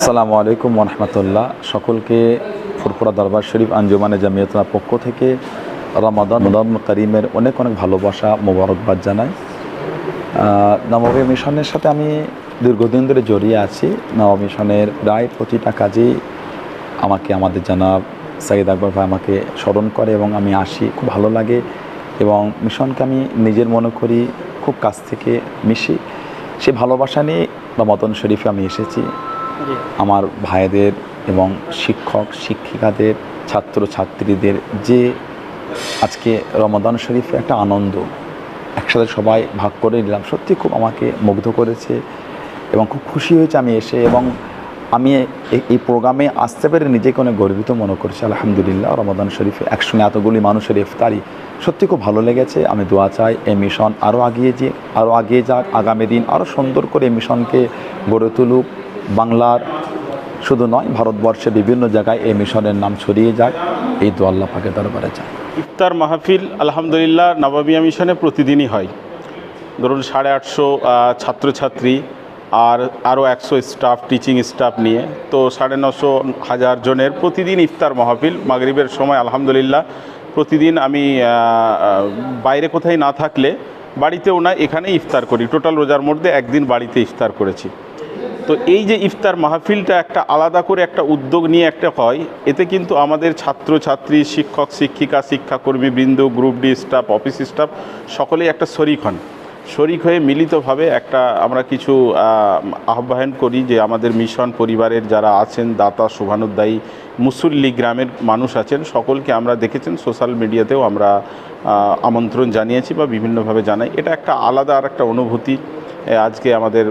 আসসালামু আলাইকুম ওয়া রাহমাতুল্লাহ। সকলকে ফুরফুরা দরবার শরীফ আঞ্জুমানে জামিয়াতুল্লাহর পক্ষ থেকে রমাদান করিমের অনেক অনেক ভালোবাসা মোবারকবাদ জানাই। নববী মিশনের সাথে আমি দীর্ঘদিন ধরে জড়িয়ে আছি। নববী মিশনের প্রায় প্রতিটা কাজেই আমাকে আমাদের জনাব সাইদ আকবর ভাই আমাকে স্মরণ করে এবং আমি আসি, খুব ভালো লাগে এবং মিশনকে আমি নিজের মনে করি, খুব কাছ থেকে মিশি। সে ভালোবাসা নিয়ে রমাদান শরীফে আমি এসেছি। আমার ভাইদের এবং শিক্ষক শিক্ষিকাদের ছাত্র ছাত্রীদের যে আজকে রমাদান শরীফে একটা আনন্দ একসাথে সবাই ভাগ করে নিলাম, সত্যি খুব আমাকে মুগ্ধ করেছে এবং খুব খুশি হয়েছে আমি এসে। এবং আমি এই প্রোগ্রামে আসতে পেরে নিজেকে অনেক গর্বিত মনে করছি। আলহামদুলিল্লাহ, রমাদান শরীফে একসঙ্গে এতগুলি মানুষের ইফতারি সত্যি খুব ভালো লেগেছে। আমি দোয়া চাই এই মিশন আরও আগিয়ে যাক, আগামী দিন আরও সুন্দর করে এই মিশনকে গড়ে তুলুক। বাংলার শুধু নয়, ভারতবর্ষে বিভিন্ন জায়গায় এই মিশনের নাম ছড়িয়ে যাক, এই দোয়া আল্লাহ পাকের দরবারে চাই। ইফতার মাহফিল আলহামদুলিল্লাহ নববিয়া মিশনে প্রতিদিনই হয়। ধরুন 850 ছাত্রছাত্রী আর আরও 100 স্টাফ, টিচিং স্টাফ নিয়ে, তো 950,000 জনের প্রতিদিন ইফতার মাহফিল মাগরিবের সময়। আলহামদুলিল্লাহ প্রতিদিন আমি বাইরে কোথায় না থাকলে, বাড়িতেও না, এখানেই ইফতার করি। টোটাল রোজার মধ্যে একদিন বাড়িতে ইফতার করেছি। তো এই যে ইফতার মাহফিলটা একটা আলাদা করে একটা উদ্যোগ নিয়ে একটা হয়, এতে কিন্তু আমাদের ছাত্রছাত্রী, শিক্ষক শিক্ষিকা, শিক্ষাকর্মী বৃন্দ, group D staff, office staff সকলেই একটা শরিক হয়ে মিলিতভাবে একটা আমরা কিছু আহ্বান করি যে আমাদের মিশন পরিবারের যারা আছেন, দাতা শুভানুদ্দায়ী মুসল্লি গ্রামের মানুষ আছেন, সকলকে আমরা দেখেছেন সোশ্যাল মিডিয়াতেও আমরা আমন্ত্রণ জানিয়েছি বা বিভিন্নভাবে জানাই। এটা একটা আলাদা আর একটা অনুভূতি। আজকে আমাদের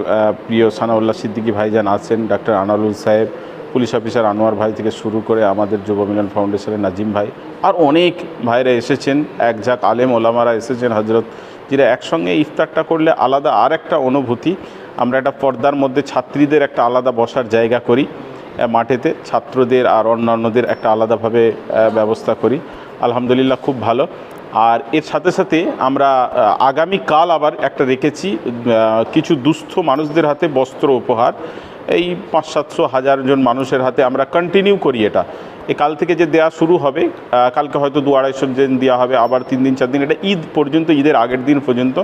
প্রিয় সানাউল্লাহ সিদ্দিকী ভাইজান আছেন, ডাক্তার আনারুল সাহেব, পুলিশ অফিসার আনোয়ার ভাই থেকে শুরু করে আমাদের যুব মিলন ফাউন্ডেশনের নাজিম ভাই, আর অনেক ভাইরা এসেছেন, একঝাঁক আলেম ওলামারা এসেছেন, হজরত, যেটা একসঙ্গে ইফতারটা করলে আলাদা আর একটা অনুভূতি। আমরা একটা পর্দার মধ্যে ছাত্রীদের একটা আলাদা বসার জায়গা করি মাঠেতে, ছাত্রদের আর অন্যান্যদের একটা আলাদাভাবে ব্যবস্থা করি। আলহামদুলিল্লাহ খুব ভালো। আর এর সাথে সাথে আমরা আগামীকাল আবার একটা রেখেছি, কিছু দুস্থ মানুষদের হাতে বস্ত্র উপহার। এই 500-700 জন মানুষের হাতে আমরা কন্টিনিউ করি এটা। কাল থেকে যে দেয়া শুরু হবে, কালকে হয়তো 200-250 জন দেওয়া হবে, আবার 3 দিন 4 দিন, এটা ঈদ পর্যন্ত, ঈদের আগের দিন পর্যন্ত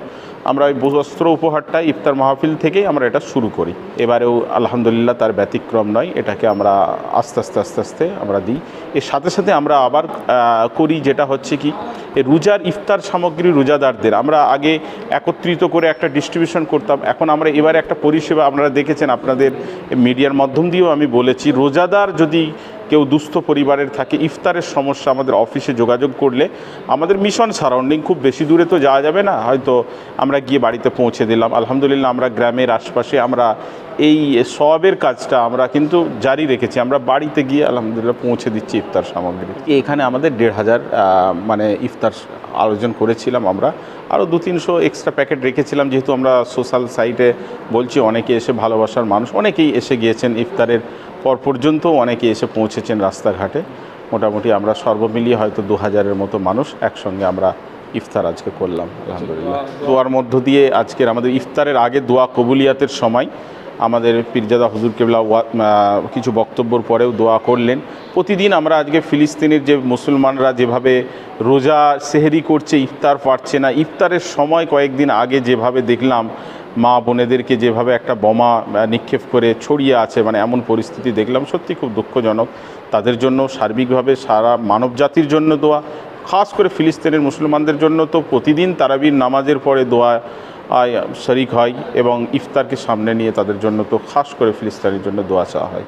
আমরা ওই বস্ত্র উপহারটা ইফতার মাহফিল থেকেই আমরা এটা শুরু করি। এবারেও আলহামদুলিল্লাহ তার ব্যতিক্রম নয়, এটাকে আমরা আস্তে আস্তে আমরা দিই। এর সাথে সাথে আমরা আবার করি যেটা হচ্ছে কি, রোজার ইফতার সামগ্রী রোজাদারদের আমরা আগে একত্রিত করে একটা ডিস্ট্রিবিউশন করতাম। এখন আমরা এবারে একটা পরিষেবা, আপনারা দেখেছেন, আপনাদের মিডিয়ার মাধ্যম দিয়েও আমি বলেছি, রোজাদার যদি কেউ দুস্থ পরিবারের থাকে, ইফতারের সমস্যা, আমাদের অফিসে যোগাযোগ করলে, আমাদের মিশন সারাউন্ডিং খুব বেশি দূরে তো যাওয়া যাবে না, হয়তো আমরা গিয়ে বাড়িতে পৌঁছে দিলাম। আলহামদুলিল্লাহ আমরা গ্রামের আশপাশে আমরা এই সওয়াবের কাজটা আমরা কিন্তু জারি রেখেছি, আমরা বাড়িতে গিয়ে আলহামদুলিল্লাহ পৌঁছে দিচ্ছি ইফতার সামগ্রী। এখানে আমাদের 1,500 মানে ইফতার আয়োজন করেছিলাম আমরা, আরও 200-300 এক্সট্রা প্যাকেট রেখেছিলাম, যেহেতু আমরা সোশ্যাল সাইটে বলছি, অনেকে এসে ভালোবাসার মানুষ অনেকেই এসে গিয়েছেন, ইফতারের পর পর্যন্ত অনেকে এসে পৌঁছেছেন রাস্তাঘাটে। মোটামুটি আমরা সর্বমিলিয়ে হয়তো 2000-এর মতো মানুষ একসঙ্গে আমরা ইফতার আজকে করলাম আলহামদুলিল্লাহ। দোয়ার মধ্য দিয়ে আজকের আমাদের ইফতারের আগে দোয়া কবুলিয়াতের সময় আমাদের পীরজাদা হুজুর কেবলা কিছু বক্তব্যর পরেও দোয়া করলেন। প্রতিদিন আমরা আজকে ফিলিস্তিনের যে মুসলমানরা যেভাবে রোজা সেহরি করছে, ইফতার পাচ্ছে না, ইফতারের সময় কয়েকদিন আগে যেভাবে দেখলাম মা বোনেদেরকে যেভাবে একটা বোমা নিক্ষেপ করে ছড়িয়ে আছে, মানে এমন পরিস্থিতি দেখলাম, সত্যি খুব দুঃখজনক। তাদের জন্য সার্বিকভাবে সারা মানব জাতির জন্য দোয়া, খাস করে ফিলিস্তিনের মুসলমানদের জন্য তো প্রতিদিন তারাবির নামাজের পরে দোয়া শরিক হয় এবং ইফতারকে সামনে নিয়ে তাদের জন্য তো খাস করে ফিলিস্তিনের জন্য দোয়া চাওয়া হয়।